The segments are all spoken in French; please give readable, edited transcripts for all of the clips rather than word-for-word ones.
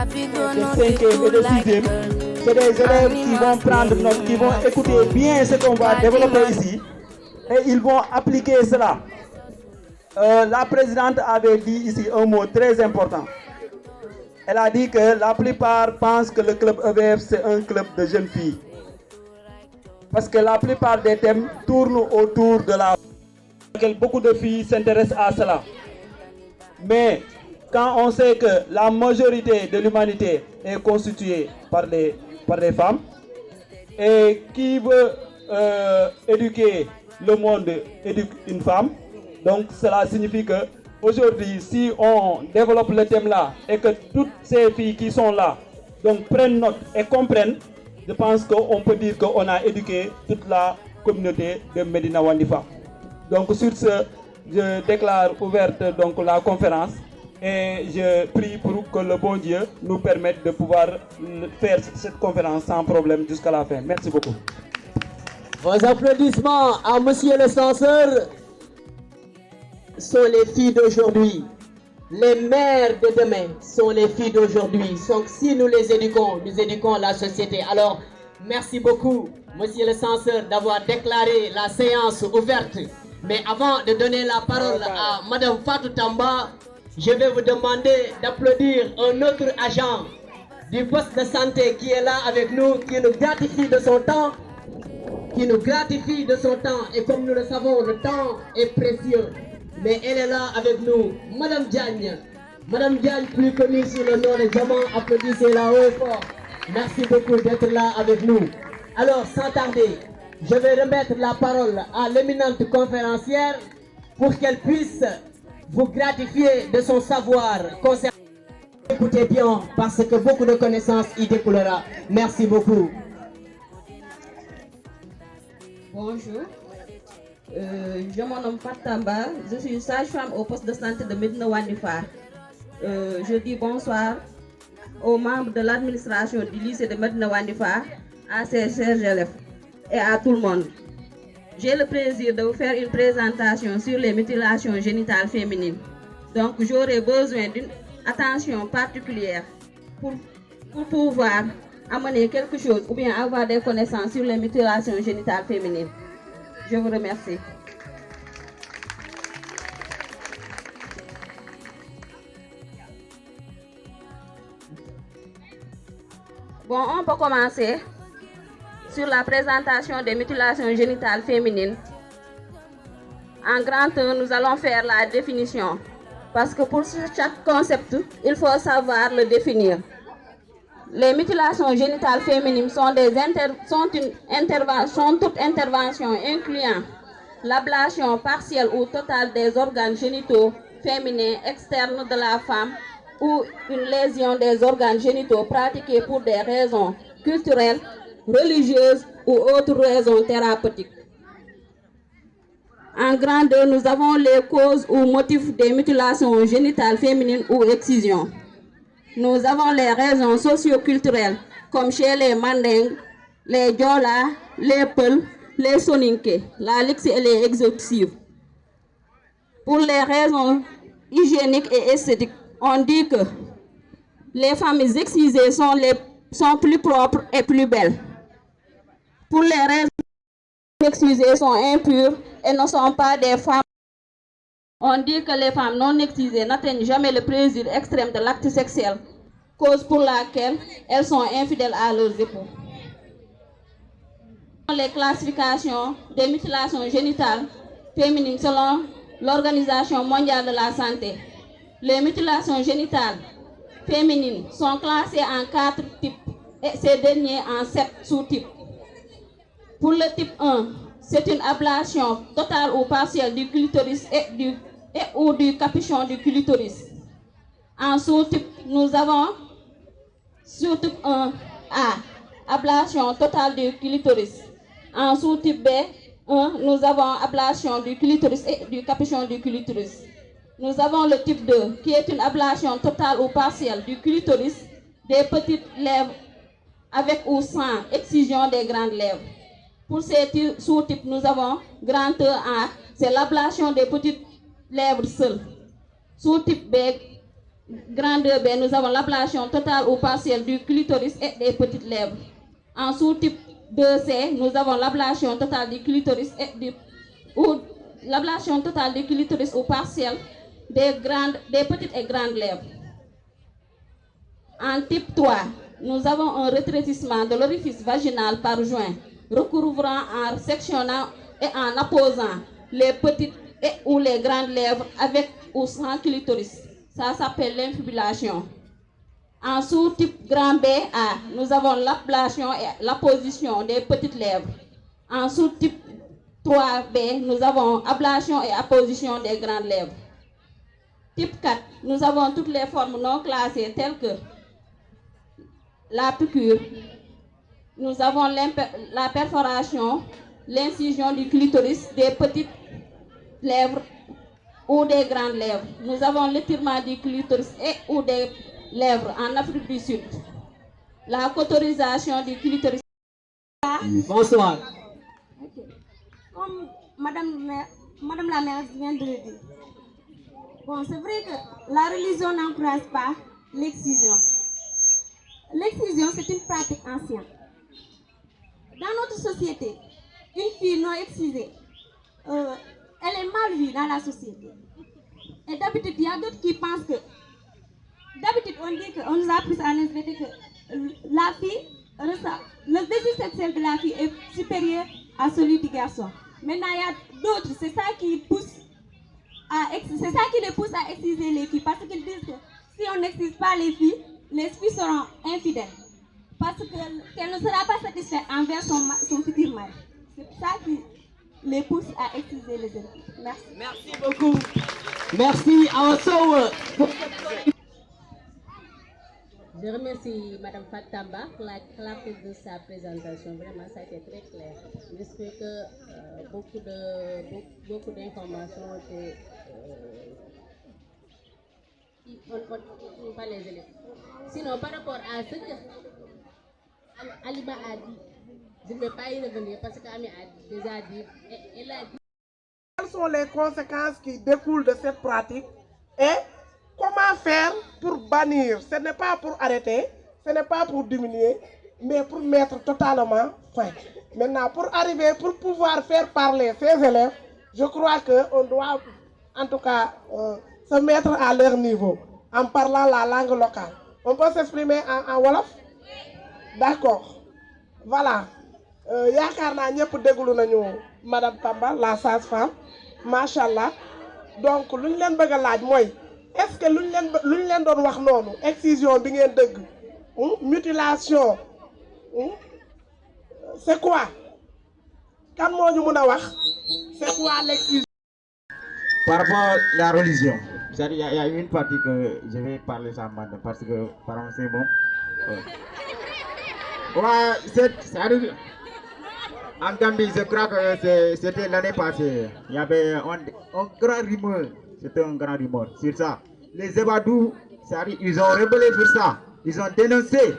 de 5e et de 6e, c'est des élèves qui vont prendre note, qui vont écouter bien ce qu'on va développer ici et ils vont appliquer cela. La présidente avait dit ici un mot très important. Elle a dit que la plupart pensent que le club EVF c'est un club de jeunes filles. Parce que la plupart des thèmes tournent autour de la... Beaucoup de filles s'intéressent à cela. Mais quand on sait que la majorité de l'humanité est constituée par les femmes, et qui veut éduquer le monde éduque une femme, donc cela signifie que aujourd'hui, si on développe le thème là et que toutes ces filles qui sont là donc prennent note et comprennent, je pense qu'on peut dire qu'on a éduqué toute la communauté de Médina Wandifa. Donc sur ce, je déclare ouverte donc la conférence et je prie pour que le bon Dieu nous permette de pouvoir faire cette conférence sans problème jusqu'à la fin. Merci beaucoup. Vos applaudissements à Monsieur le censeur sont les filles d'aujourd'hui. Les mères de demain sont les filles d'aujourd'hui. Donc si nous les éduquons, nous éduquons la société. Alors, merci beaucoup, Monsieur le censeur, d'avoir déclaré la séance ouverte. Mais avant de donner la parole à Madame Fatou Tamba, je vais vous demander d'applaudir un autre agent du poste de santé qui est là avec nous, qui nous gratifie de son temps. Et comme nous le savons, le temps est précieux. Mais elle est là avec nous, Madame Diagne. Madame Diagne, plus connue sous le nom de Diamant, applaudissez-la haut et fort. Merci beaucoup d'être là avec nous. Alors, sans tarder, je vais remettre la parole à l'éminente conférencière pour qu'elle puisse vous gratifier de son savoir concernant. Écoutez bien, parce que beaucoup de connaissances y découlera. Merci beaucoup. Bonjour, je me nomme Fatamba, je suis sage-femme au poste de santé de Médina Wandifa. Je dis bonsoir aux membres de l'administration du lycée de Médina Wandifa, à ses chers élèves et à tout le monde. J'ai le plaisir de vous faire une présentation sur les mutilations génitales féminines. Donc j'aurai besoin d'une attention particulière pour pouvoir amener quelque chose ou bien avoir des connaissances sur les mutilations génitales féminines. Je vous remercie. Bon, on peut commencer sur la présentation des mutilations génitales féminines. En grand 1, nous allons faire la définition. Parce que pour chaque concept, il faut savoir le définir. Les mutilations génitales féminines sont toute intervention incluant l'ablation partielle ou totale des organes génitaux féminins externes de la femme ou une lésion des organes génitaux pratiquée pour des raisons culturelles, religieuses ou autres raisons thérapeutiques. En grand 2, nous avons les causes ou motifs des mutilations génitales féminines ou excisions. Nous avons les raisons socio-culturelles, comme chez les Mandingues, les Diola, les Peuls, les Soninké, la Lixi et les Exotives. Pour les raisons hygiéniques et esthétiques, on dit que les femmes excisées sont plus propres et plus belles. Pour les raisons excisées sont impures et ne sont pas des femmes. On dit que les femmes non excisées n'atteignent jamais le plaisir extrême de l'acte sexuel, cause pour laquelle elles sont infidèles à leurs époux. Les classifications des mutilations génitales féminines selon l'Organisation mondiale de la santé. Les mutilations génitales féminines sont classées en 4 types et ces derniers en 7 sous-types. Pour le type 1, c'est une ablation totale ou partielle du clitoris ou du capuchon du clitoris. En sous-type, nous avons sous-type 1A, ablation totale du clitoris. En sous-type B1, nous avons ablation du clitoris et du capuchon du clitoris. Nous avons le type 2, qui est une ablation totale ou partielle du clitoris, des petites lèvres avec ou sans excision des grandes lèvres. Pour ces sous-types, nous avons grand 1A, c'est l'ablation des petites lèvres seules. Sous-type B, grand 2B, nous avons l'ablation totale ou partielle du clitoris et des petites lèvres. En sous-type 2C, nous avons l'ablation totale du clitoris ou l'ablation totale du clitoris ou partielle des petites et grandes lèvres. En type 3, nous avons un rétrécissement de l'orifice vaginal par joint, recouvrant en sectionnant et en apposant les petites et ou les grandes lèvres avec ou sans clitoris. Ça s'appelle l'infibulation. En sous-type grand BA, nous avons l'ablation et l'apposition des petites lèvres. En sous-type 3B, nous avons ablation et apposition des grandes lèvres. Type 4, nous avons toutes les formes non classées telles que la piqûre, nous avons la perforation, l'incision du clitoris, des petites lèvres ou des grandes lèvres. Nous avons l'étirement du clitoris et ou des lèvres en Afrique du Sud. La cauterisation du clitoris. Bonsoir. Okay. Comme Madame la maire vient de le dire. Bon, c'est vrai que la religion n'encourage pas l'excision. L'excision, c'est une pratique ancienne. Dans notre société, une fille non excisée, elle est mal vue dans la société. Et d'habitude, il y a d'autres qui pensent que... D'habitude, on dit qu'on nous a appris à l'inspecter que la fille, le désir sexuel de la fille est supérieur à celui du garçon. Maintenant, il y a d'autres, c'est ça qui les pousse à exciser les filles. Parce qu'ils disent que si on n'excise pas les filles seront infidèles. Parce qu'elle ne sera pas satisfaite envers son futur mari. C'est ça qui les pousse à exciser les jeunes filles. Merci. Merci beaucoup. Merci. Je remercie Mme Fatamba pour la clarté de sa présentation. Vraiment, ça a été très clair. J'espère que beaucoup d'informations ont été... pas les élèves. Sinon, par rapport à ce que Alima a dit, je ne vais pas y revenir parce qu'Ami a déjà dit, elle a dit. Quelles sont les conséquences qui découlent de cette pratique et comment faire pour bannir? Ce n'est pas pour arrêter, ce n'est pas pour diminuer, mais pour mettre totalement fin. Maintenant, pour pouvoir faire parler ces élèves, je crois qu'on doit en tout cas se mettre à leur niveau en parlant la langue locale. On peut s'exprimer en Wolof? D'accord. Voilà. Yaakaar naa ñëpp déglu nañu Madame Tamba, la sage-femme. Machallah. Donc, lu ñu leen bëgg a laaj mooy est-ce que lu ñu leen doon wax noonu excision bi ngeen dëgg mutilation c'est quoi? Kan moo ñu mën a wax c'est quoi l'excision? Par rapport à la religion, il y a une partie que je vais parler ça maintenant parce que par exemple c'est bon. Ouais, en Gambie, je crois que c'était l'année passée. Il y avait un grand rumeur. C'était un grand rumeur sur ça. Les Ebadou, ils ont rebellé sur ça. Ils ont dénoncé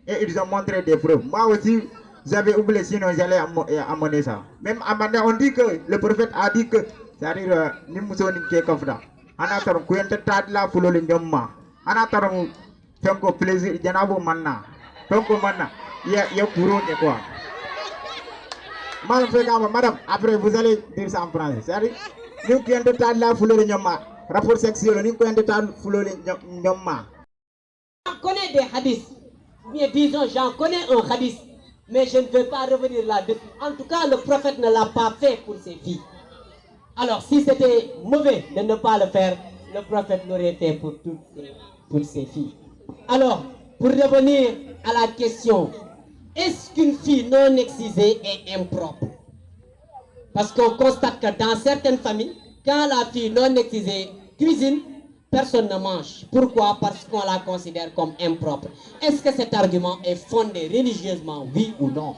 et ils ont montré des preuves. Moi aussi, j'avais oublié sinon j'allais amener ça. Même amener, on dit que le prophète a dit que c'est-à-dire, ni muso ni ke kafda. Anatarum kuyente tadla fulo le nyomma. Anatarum fenko plaisir janabu manna. Fenko manna. Ya courant et quoi. Madame, après vous allez dire ça en français. C'est-à-dire, nous kuyente tadla fulo le nyomma. Rapport sexuel, ni kuyente tadla fulo le nyomma. J'en connais des hadiths. Bien disons, j'en connais un hadith. Mais je ne vais pas revenir là-dessus. En tout cas, le prophète ne l'a pas fait pour ses filles. Alors, si c'était mauvais de ne pas le faire, le prophète l'aurait fait pour toutes ses filles. Alors, pour revenir à la question, est-ce qu'une fille non excisée est impropre? Parce qu'on constate que dans certaines familles, quand la fille non excisée cuisine, personne ne mange. Pourquoi? Parce qu'on la considère comme impropre. Est-ce que cet argument est fondé religieusement, oui ou non?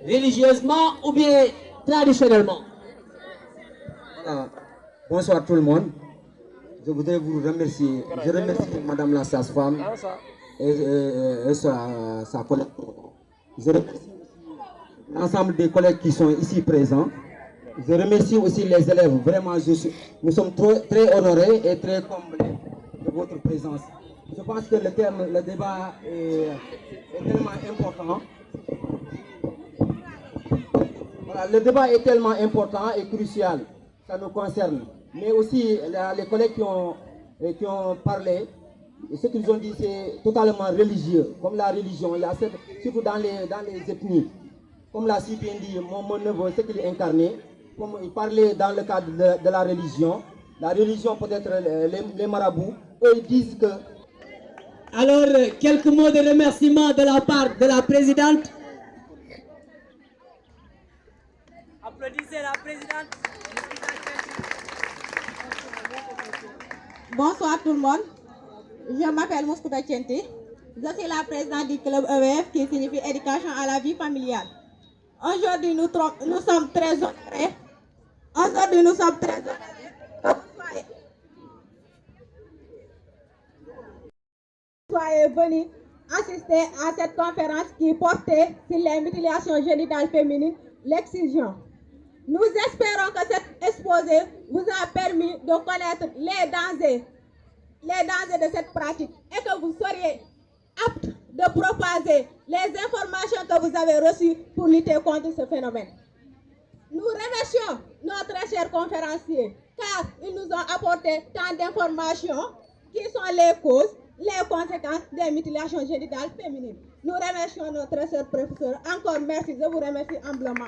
Religieusement ou bien traditionnellement? Bonsoir tout le monde. Je voudrais vous remercier. Je remercie Madame la sage-femme et sa collègue. Je remercie l'ensemble des collègues qui sont ici présents. Je remercie aussi les élèves. Vraiment, nous sommes très honorés et très comblés votre présence. Je pense que le débat est tellement important. Voilà, le débat est tellement important et crucial, ça nous concerne. Mais aussi, les collègues qui ont parlé, ce qu'ils ont dit, c'est totalement religieux, comme la religion, surtout dans les ethnies. Comme l'a si bien dit mon neveu, ce qu'il incarnait, comme il parlait dans le cadre de la religion peut-être les marabouts, eux ils disent que... Alors, quelques mots de remerciement de la part de la présidente. Applaudissez la présidente. Bonsoir tout le monde. Je m'appelle Mouskouta Tienti. Je suis la présidente du club EVF qui signifie éducation à la vie familiale. Aujourd'hui, nous sommes très honorés. Aujourd'hui, nous sommes très honorés. Soyez venus assister à cette conférence qui portait sur les mutilations génitales féminines, l'excision. Nous espérons que cet exposé vous a permis de connaître les dangers de cette pratique et que vous seriez apte de propager les informations que vous avez reçues pour lutter contre ce phénomène. Nous remercions nos très chers conférenciers car ils nous ont apporté tant d'informations qui sont les causes, les conséquences des mutilations génitales féminines. Nous remercions nos très chers professeurs. Encore merci, je vous remercie humblement.